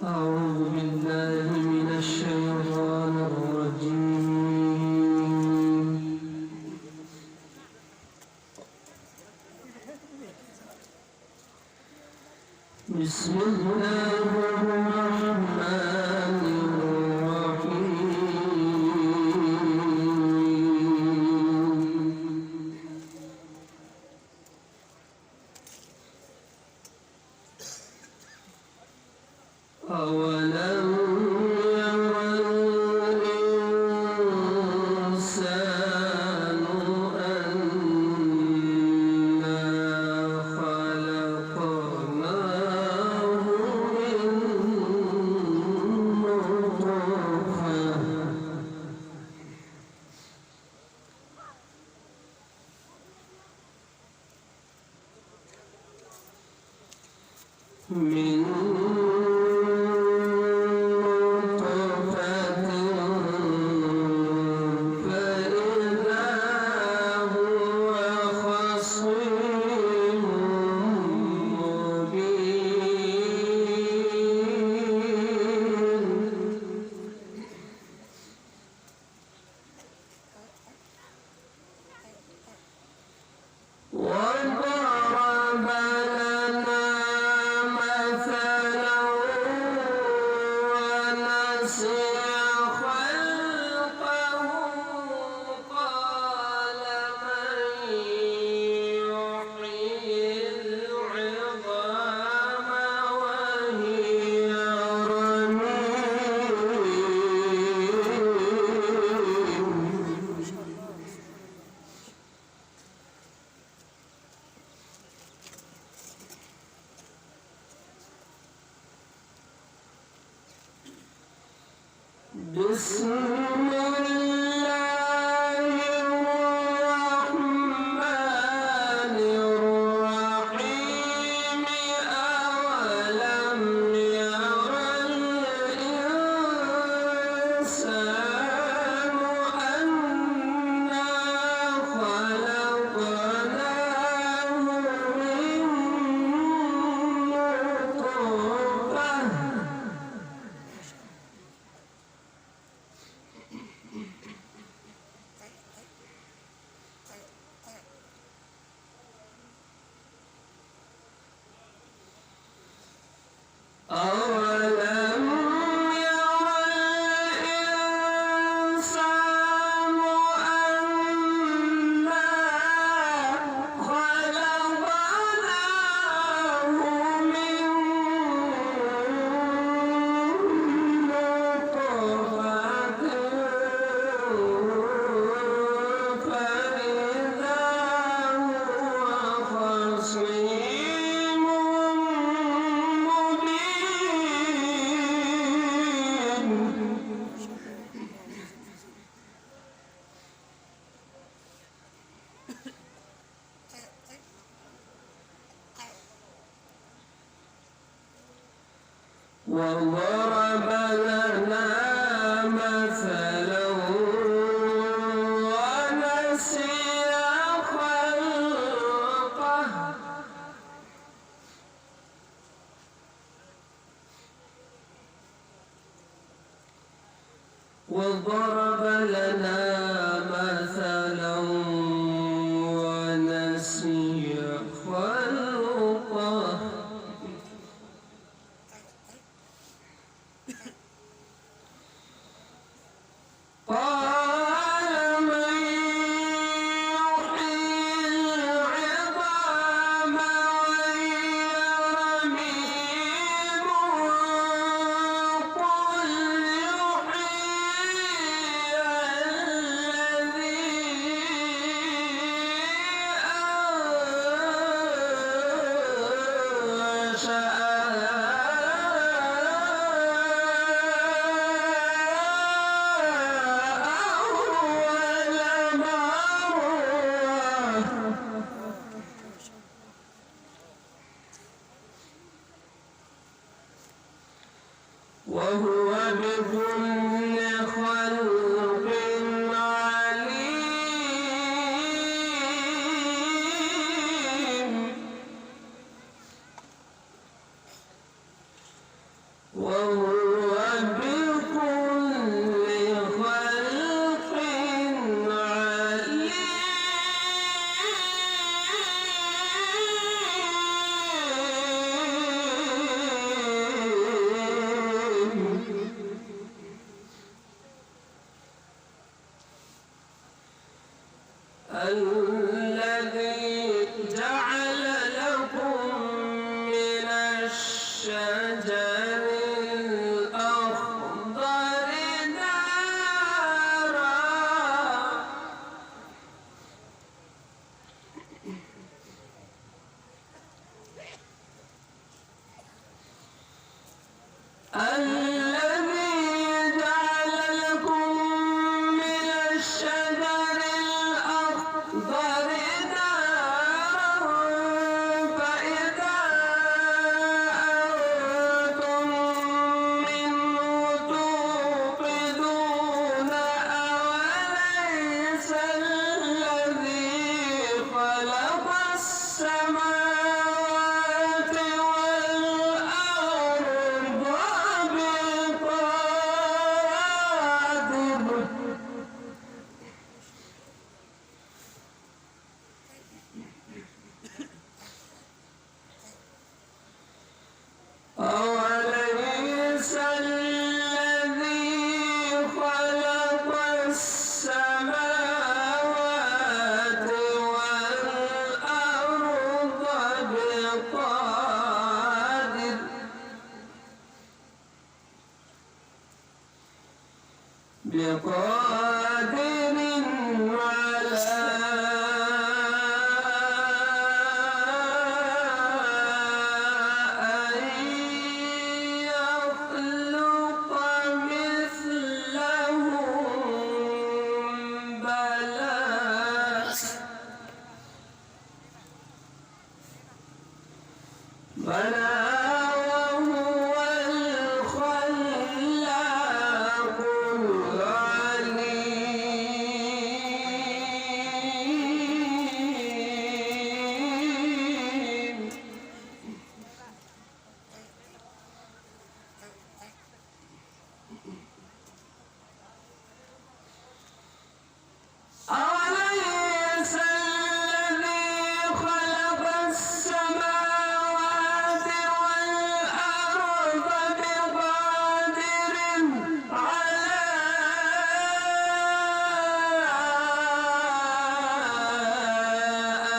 أعوذ بالله من الشيطان الرجيم. بسم الله الرحمن أولم ير الإنسان أنا خلقناه من نطفة وضرب لنا مثلا ونسي خلقه قال من يحيي العظام وهي رميم بسم الله الرحمن الرحيم أولم ير الإنسان أنا خلقناه من نطفة أولم ير الإنسان أنا خلقناه من نطفة فإذا هو خصيم وضرب لنا مثلا ونسي خلقه وضرب لنا مثلا ونسي خلقه قال من يحيي العظام وهي رميم قل يحييها الذي وهو بكل خلق عليم وهو بكل خلق عليم. الذي جعل لكم من الشجر الأخضر نارا أوليس الذي خلق السماوات والأرض بقادر على أن يخلق مثلهم بلى وهو الخلاق العليم. أوليس الذي خلق السماوات والأرض بقادر على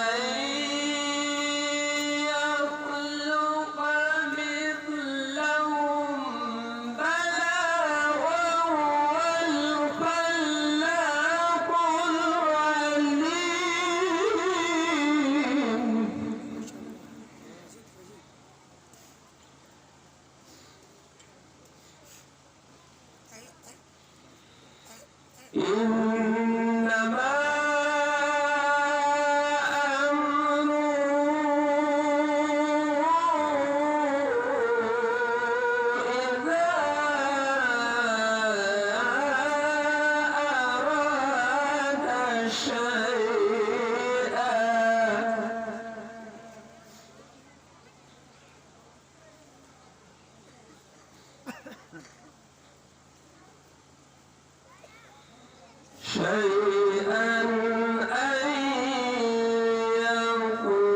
أن يخلق مثلهم بلى وهو الخلاق العليم. إنما أمره إذا أراد شيئا أن يقول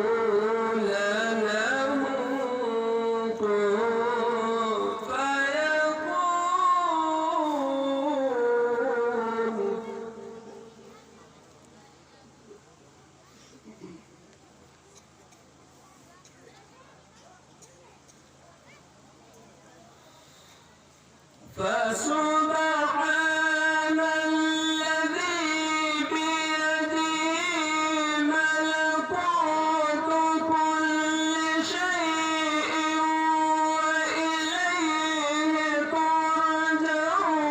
له كن فيكون. فسبحان الذي بيده ملكوت كل شيء وإليه ترجعون.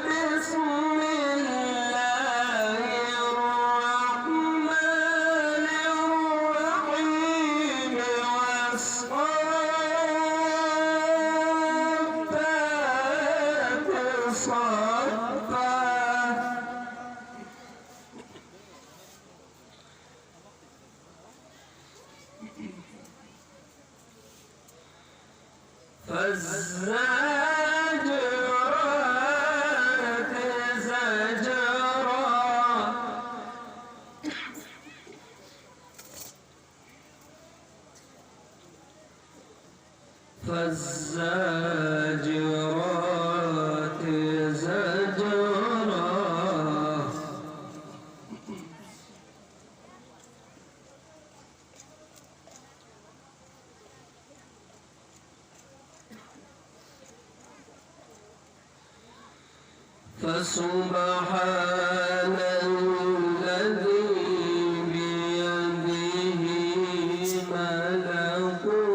بسم الله الرحمن الرحيم. والصافات فالزاجرات زجرا فسبحان الذي بيده ملكوت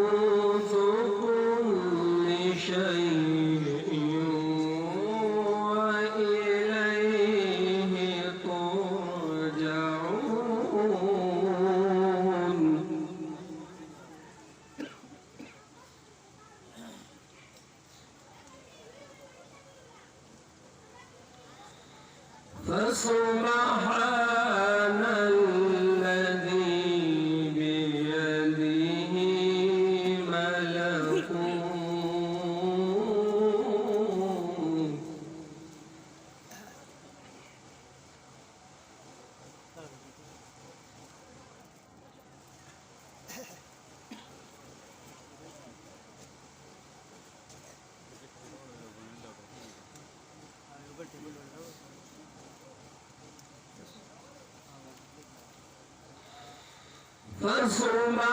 كل شيء وإليه ترجعون فسبحان الذي بيده ملكوت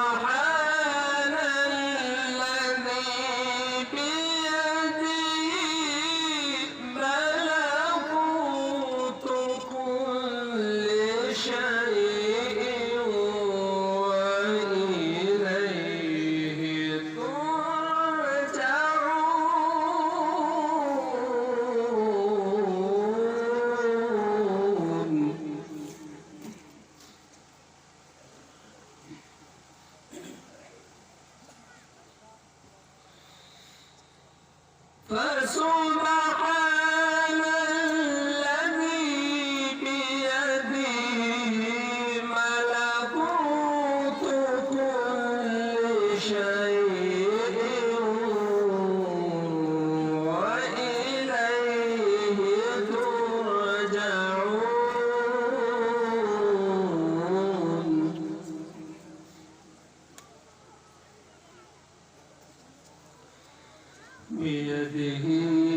فسبحان الذي بيده ملكوت كل شيء وإليه ترجعون فسبحان الذي بيده ملكوت كل شيء وإليه ترجعون بيده